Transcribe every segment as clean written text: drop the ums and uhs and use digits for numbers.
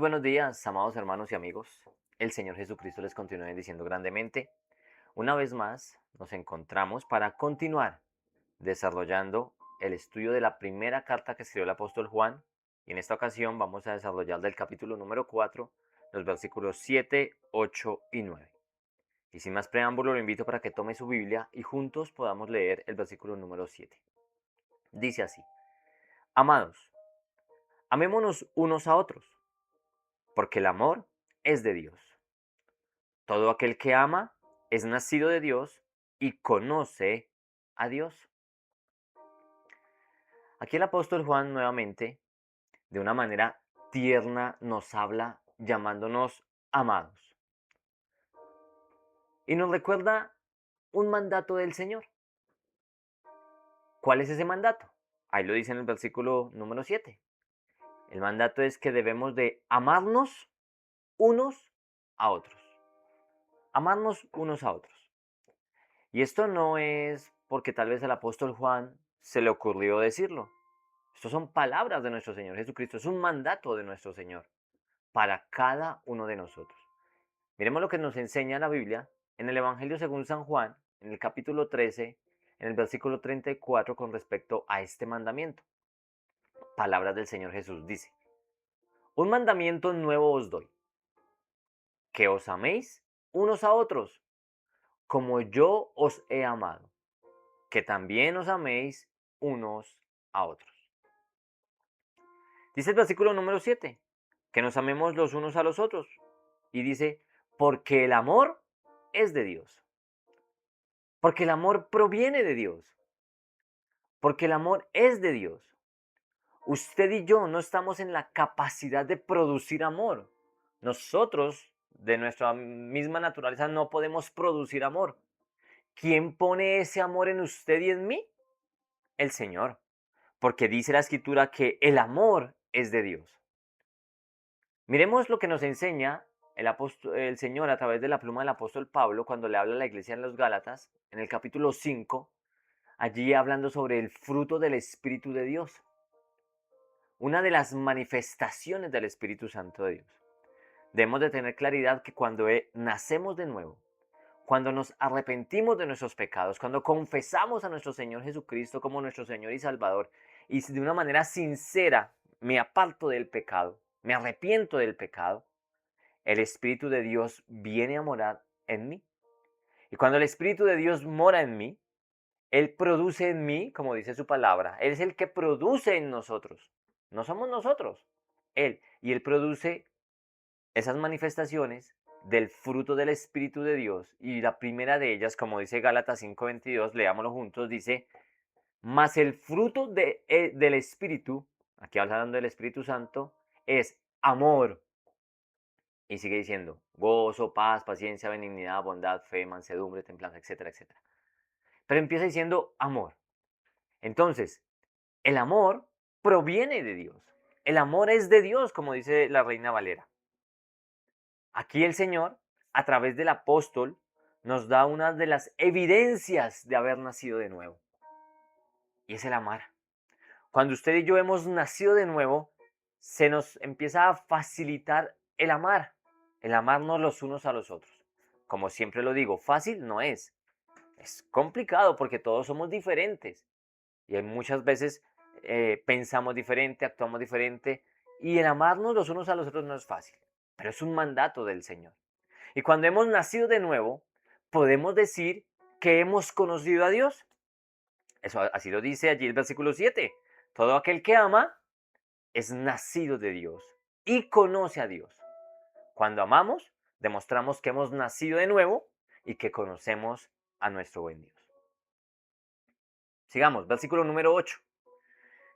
buenos días, amados hermanos y amigos. El Señor Jesucristo les continúe bendiciendo grandemente. Una vez más nos encontramos para continuar desarrollando el estudio de la primera carta que escribió el apóstol Juan. Y en esta ocasión vamos a desarrollar del capítulo número 4, los versículos 7, 8 y 9. Y sin más preámbulo, lo invito para que tome su Biblia y juntos podamos leer el versículo número 7. Dice así: Amados, amémonos unos a otros, porque el amor es de Dios. Todo aquel que ama es nacido de Dios y conoce a Dios. Aquí el apóstol Juan nuevamente, de una manera tierna, nos habla llamándonos amados. Y nos recuerda un mandato del Señor. ¿Cuál es ese mandato? Ahí lo dice en el versículo número 7. El mandato es que debemos de amarnos unos a otros. Amarnos unos a otros. Y esto no es porque tal vez al apóstol Juan se le ocurrió decirlo. Estas son palabras de nuestro Señor Jesucristo, es un mandato de nuestro Señor para cada uno de nosotros. Miremos lo que nos enseña la Biblia en el Evangelio según San Juan, en el capítulo 13, en el versículo 34, con respecto a este mandamiento. Palabras del Señor Jesús dice: Un mandamiento nuevo os doy, que os améis unos a otros, como yo os he amado, que también os améis unos a otros. Dice el versículo número 7, que nos amemos los unos a los otros. Y dice, porque el amor es de Dios. Porque el amor proviene de Dios. Porque el amor es de Dios. Usted y yo no estamos en la capacidad de producir amor. Nosotros, de nuestra misma naturaleza, no podemos producir amor. ¿Quién pone ese amor en usted y en mí? El Señor. Porque dice la Escritura que el amor es de Dios. Miremos lo que nos enseña el Señor a través de la pluma del apóstol Pablo cuando le habla a la iglesia en los Gálatas, en el capítulo 5, allí hablando sobre el fruto del Espíritu de Dios, una de las manifestaciones del Espíritu Santo de Dios. Debemos de tener claridad que cuando nacemos de nuevo, cuando nos arrepentimos de nuestros pecados, cuando confesamos a nuestro Señor Jesucristo como nuestro Señor y Salvador, y de una manera sincera me aparto del pecado, me arrepiento del pecado, el Espíritu de Dios viene a morar en mí. Y cuando el Espíritu de Dios mora en mí, Él produce en mí, como dice su palabra. Él es el que produce en nosotros. No somos nosotros. Él. Y Él produce esas manifestaciones del fruto del Espíritu de Dios. Y la primera de ellas, como dice Gálatas 5:22, leámoslo juntos, dice, mas el fruto del Espíritu, aquí hablando del Espíritu Santo, es amor. Y sigue diciendo, gozo, paz, paciencia, benignidad, bondad, fe, mansedumbre, templanza, etcétera, etcétera. Pero empieza diciendo amor. Entonces, el amor proviene de Dios. El amor es de Dios, como dice la Reina Valera. Aquí el Señor, a través del apóstol, nos da una de las evidencias de haber nacido de nuevo. Y es el amar. Cuando usted y yo hemos nacido de nuevo, se nos empieza a facilitar el amarnos los unos a los otros. Como siempre lo digo, fácil no es. Es complicado porque todos somos diferentes y hay muchas veces pensamos diferente, actuamos diferente y el amarnos los unos a los otros no es fácil, pero es un mandato del Señor. Y cuando hemos nacido de nuevo, podemos decir que hemos conocido a Dios. Eso así lo dice allí el versículo 7. Todo aquel que ama es nacido de Dios y conoce a Dios. Cuando amamos, demostramos que hemos nacido de nuevo y que conocemos a nuestro buen Dios. Sigamos, versículo número 8.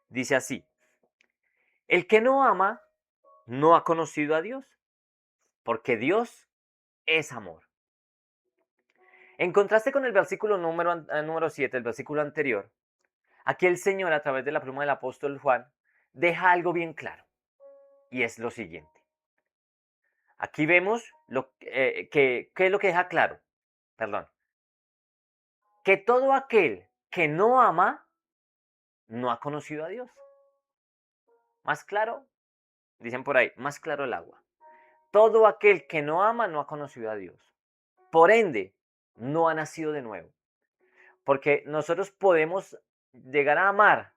Dice así, el que no ama no ha conocido a Dios, porque Dios es amor. En contraste con el versículo número 7, el versículo anterior, aquí el Señor a través de la pluma del apóstol Juan deja algo bien claro, y es lo siguiente. Aquí vemos ¿qué es lo que deja claro? Perdón. Que todo aquel que no ama no ha conocido a Dios. ¿Más claro? Dicen por ahí, más claro el agua. Todo aquel que no ama no ha conocido a Dios. Por ende, no ha nacido de nuevo. Porque nosotros podemos llegar a amar,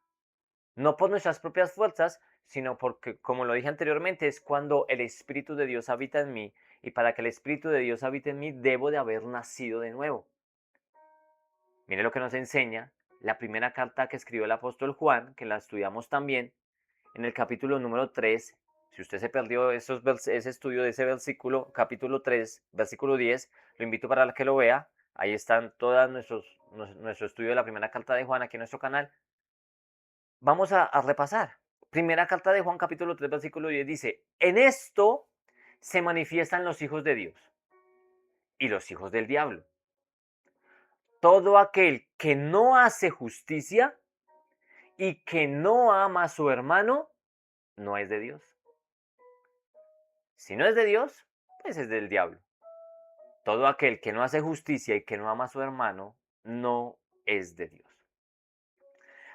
no por nuestras propias fuerzas, sino porque, como lo dije anteriormente, es cuando el Espíritu de Dios habita en mí. Y para que el Espíritu de Dios habite en mí, debo de haber nacido de nuevo. Mire lo que nos enseña la primera carta que escribió el apóstol Juan, que la estudiamos también, en el capítulo número 3. Si usted se perdió ese estudio de ese versículo, capítulo 3, versículo 10, lo invito para que lo vea. Ahí están todos nuestro estudio de la primera carta de Juan aquí en nuestro canal. Vamos a repasar. Primera carta de Juan, capítulo 3, versículo 10 dice, en esto se manifiestan los hijos de Dios y los hijos del diablo. Todo aquel que no hace justicia y que no ama a su hermano, no es de Dios. Si no es de Dios, pues es del diablo. Todo aquel que no hace justicia y que no ama a su hermano, no es de Dios.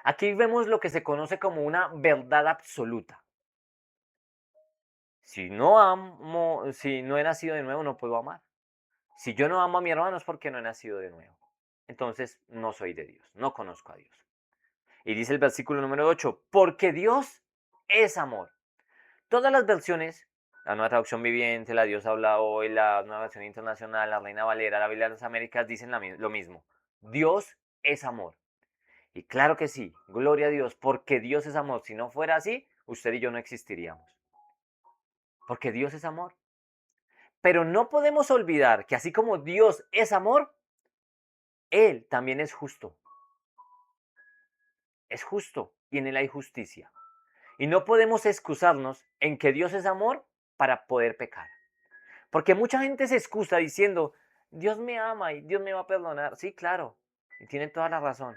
Aquí vemos lo que se conoce como una verdad absoluta. Si no he nacido de nuevo, no puedo amar. Si yo no amo a mi hermano es porque no he nacido de nuevo. Entonces no soy de Dios, no conozco a Dios. Y dice el versículo número 8, porque Dios es amor. Todas las versiones, la Nueva Traducción Viviente, la Dios habla hoy, la Nueva Versión Internacional, la Reina Valera, la Biblia de las Américas, dicen lo mismo. Dios es amor. Y claro que sí, gloria a Dios, porque Dios es amor. Si no fuera así, usted y yo no existiríamos. Porque Dios es amor. Pero no podemos olvidar que así como Dios es amor, Él también es justo. Es justo y en Él hay justicia. Y no podemos excusarnos en que Dios es amor para poder pecar. Porque mucha gente se excusa diciendo, Dios me ama y Dios me va a perdonar. Sí, claro, y tiene toda la razón.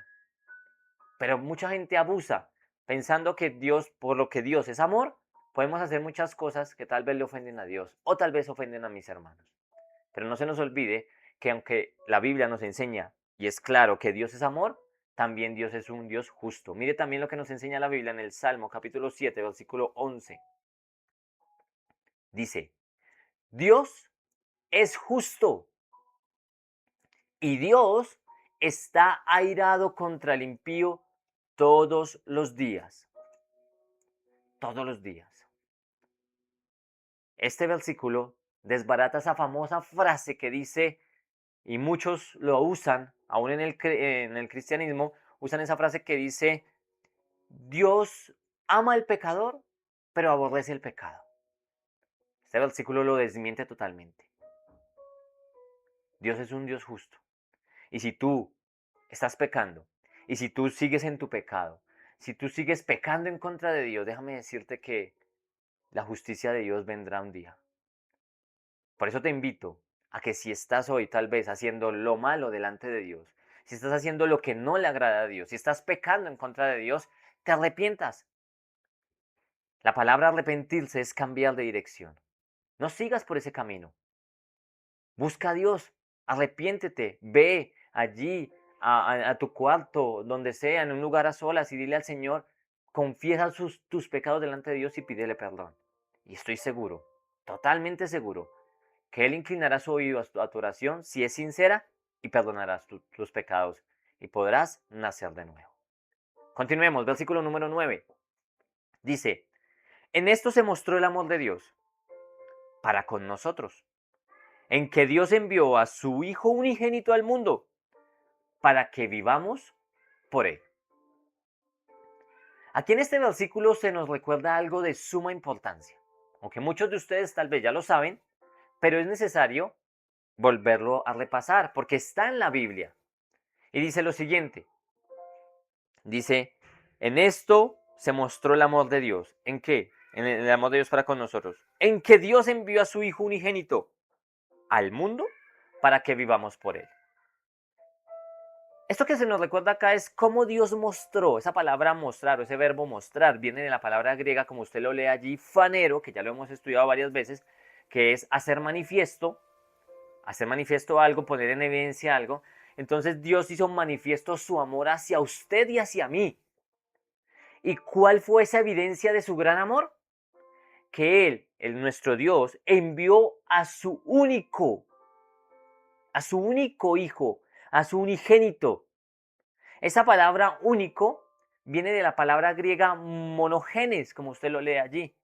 Pero mucha gente abusa pensando que Dios, por lo que Dios es amor, podemos hacer muchas cosas que tal vez le ofenden a Dios o tal vez ofenden a mis hermanos. Pero no se nos olvide que aunque la Biblia nos enseña y es claro que Dios es amor, también Dios es un Dios justo. Mire también lo que nos enseña la Biblia en el Salmo capítulo 7, versículo 11. Dice, Dios es justo y Dios está airado contra el impío todos los días. Todos los días. Este versículo desbarata esa famosa frase que dice, y muchos lo usan, aún en el cristianismo, usan esa frase que dice, Dios ama al pecador, pero aborrece el pecado. Este versículo lo desmiente totalmente. Dios es un Dios justo. Y si tú estás pecando, y si tú sigues en tu pecado, si tú sigues pecando en contra de Dios, déjame decirte que la justicia de Dios vendrá un día. Por eso te invito a que si estás hoy tal vez haciendo lo malo delante de Dios, si estás haciendo lo que no le agrada a Dios, si estás pecando en contra de Dios, te arrepientas. La palabra arrepentirse es cambiar de dirección. No sigas por ese camino. Busca a Dios, arrepiéntete, ve allí a tu cuarto, donde sea, en un lugar a solas y dile al Señor, confiesa tus pecados delante de Dios y pídele perdón. Y estoy seguro, totalmente seguro, que Él inclinará su oído a tu oración si es sincera y perdonarás tus pecados y podrás nacer de nuevo. Continuemos, versículo número 9. Dice, en esto se mostró el amor de Dios para con nosotros, en que Dios envió a su Hijo unigénito al mundo para que vivamos por Él. Aquí en este versículo se nos recuerda algo de suma importancia, aunque muchos de ustedes tal vez ya lo saben, pero es necesario volverlo a repasar porque está en la Biblia. Y dice lo siguiente, dice, en esto se mostró el amor de Dios. ¿En qué? En el amor de Dios para con nosotros. En que Dios envió a su Hijo unigénito al mundo para que vivamos por Él. Esto que se nos recuerda acá es cómo Dios mostró, esa palabra mostrar o ese verbo mostrar viene de la palabra griega, como usted lo lee allí, fanero, que ya lo hemos estudiado varias veces, que es hacer manifiesto algo, poner en evidencia algo. Entonces Dios hizo manifiesto su amor hacia usted y hacia mí. ¿Y cuál fue esa evidencia de su gran amor? que Él, nuestro Dios, envió a su único hijo, a su unigénito. Esa palabra único viene de la palabra griega monogenes, como usted lo lee allí,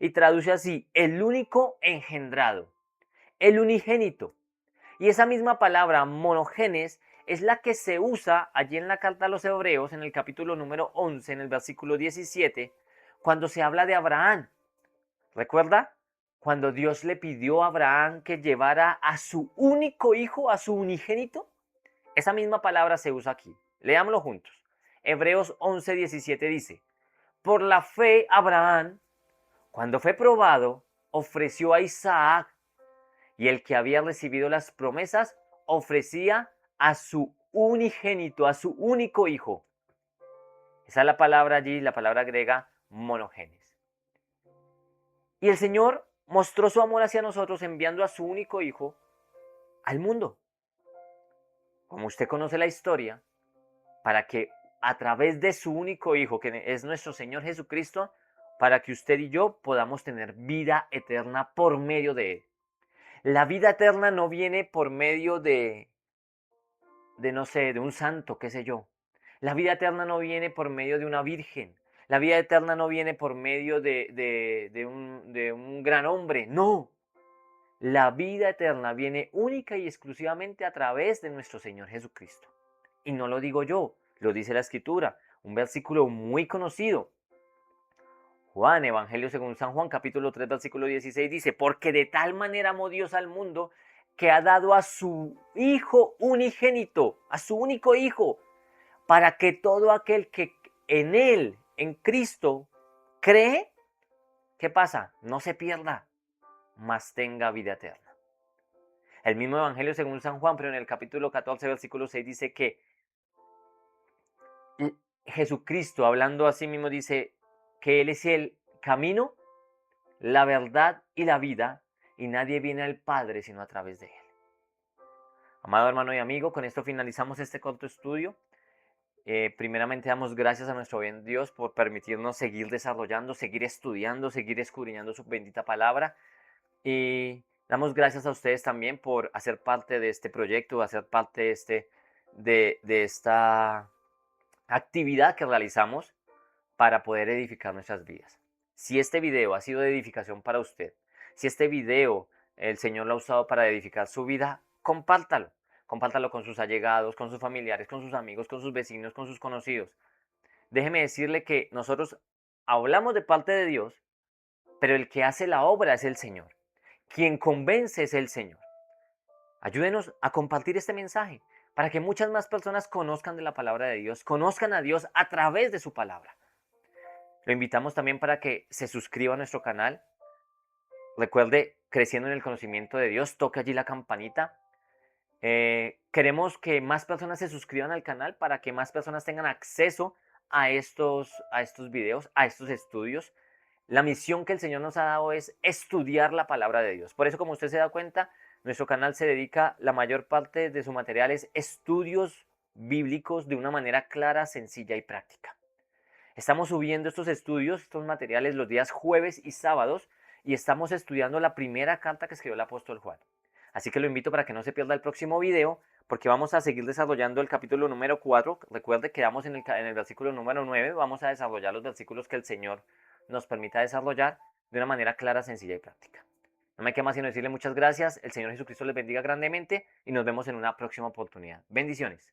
y traduce así: el único engendrado, el unigénito. Y esa misma palabra monogenes es la que se usa allí en la carta a los Hebreos, en el capítulo número 11, en el versículo 17, cuando se habla de Abraham. ¿Recuerda? Cuando Dios le pidió a Abraham que llevara a su único hijo, a su unigénito. Esa misma palabra se usa aquí. Leámoslo juntos. Hebreos 11, 17 dice: por la fe Abraham, cuando fue probado, ofreció a Isaac, y el que había recibido las promesas ofrecía a su unigénito, a su único hijo. Esa es la palabra allí, la palabra griega monogenes. Y el Señor mostró su amor hacia nosotros enviando a su único hijo al mundo. Como usted conoce la historia, para que a través de su único hijo, que es nuestro Señor Jesucristo, para que usted y yo podamos tener vida eterna por medio de Él. La vida eterna no viene por medio de no sé, de un santo, qué sé yo. La vida eterna no viene por medio de una virgen. La vida eterna no viene por medio de un gran hombre. No. La vida eterna viene única y exclusivamente a través de nuestro Señor Jesucristo. Y no lo digo yo, lo dice la Escritura. Un versículo muy conocido. Juan, Evangelio según San Juan, capítulo 3, versículo 16 dice: porque de tal manera amó Dios al mundo que ha dado a su Hijo unigénito, a su único Hijo, para que todo aquel que en Él, en Cristo, cree, ¿qué pasa? No se pierda, mas tenga vida eterna. El mismo Evangelio según San Juan, pero en el capítulo 14, versículo 6 dice que Jesucristo, hablando a sí mismo, dice que Él es el camino, la verdad y la vida, y nadie viene al Padre sino a través de Él. Amado hermano y amigo, con esto finalizamos este corto estudio. Primeramente damos gracias a nuestro buen Dios por permitirnos seguir desarrollando, seguir estudiando, seguir escudriñando su bendita palabra. Y damos gracias a ustedes también por hacer parte de este proyecto, hacer parte de esta actividad que realizamos para poder edificar nuestras vidas. Si este video ha sido de edificación para usted, si este video el Señor lo ha usado para edificar su vida, compártalo. Compártalo con sus allegados, con sus familiares, con sus amigos, con sus vecinos, con sus conocidos. Déjeme decirle que nosotros hablamos de parte de Dios, pero el que hace la obra es el Señor. Quien convence es el Señor. Ayúdenos a compartir este mensaje para que muchas más personas conozcan de la palabra de Dios, conozcan a Dios a través de su palabra. Lo invitamos también para que se suscriba a nuestro canal. Recuerde, creciendo en el conocimiento de Dios, toque allí la campanita. Queremos que más personas se suscriban al canal para que más personas tengan acceso a estos videos, a estos estudios. La misión que el Señor nos ha dado es estudiar la palabra de Dios. Por eso, como usted se da cuenta, nuestro canal se dedica, la mayor parte de su material es estudios bíblicos de una manera clara, sencilla y práctica. Estamos subiendo estos estudios, estos materiales los días jueves y sábados, y estamos estudiando la primera carta que escribió el apóstol Juan. Así que lo invito para que no se pierda el próximo video, porque vamos a seguir desarrollando el capítulo número 4. Recuerde que quedamos en el versículo número 9. Vamos a desarrollar los versículos que el Señor nos permita desarrollar de una manera clara, sencilla y práctica. No me queda más sino decirle muchas gracias. El Señor Jesucristo les bendiga grandemente y nos vemos en una próxima oportunidad. Bendiciones.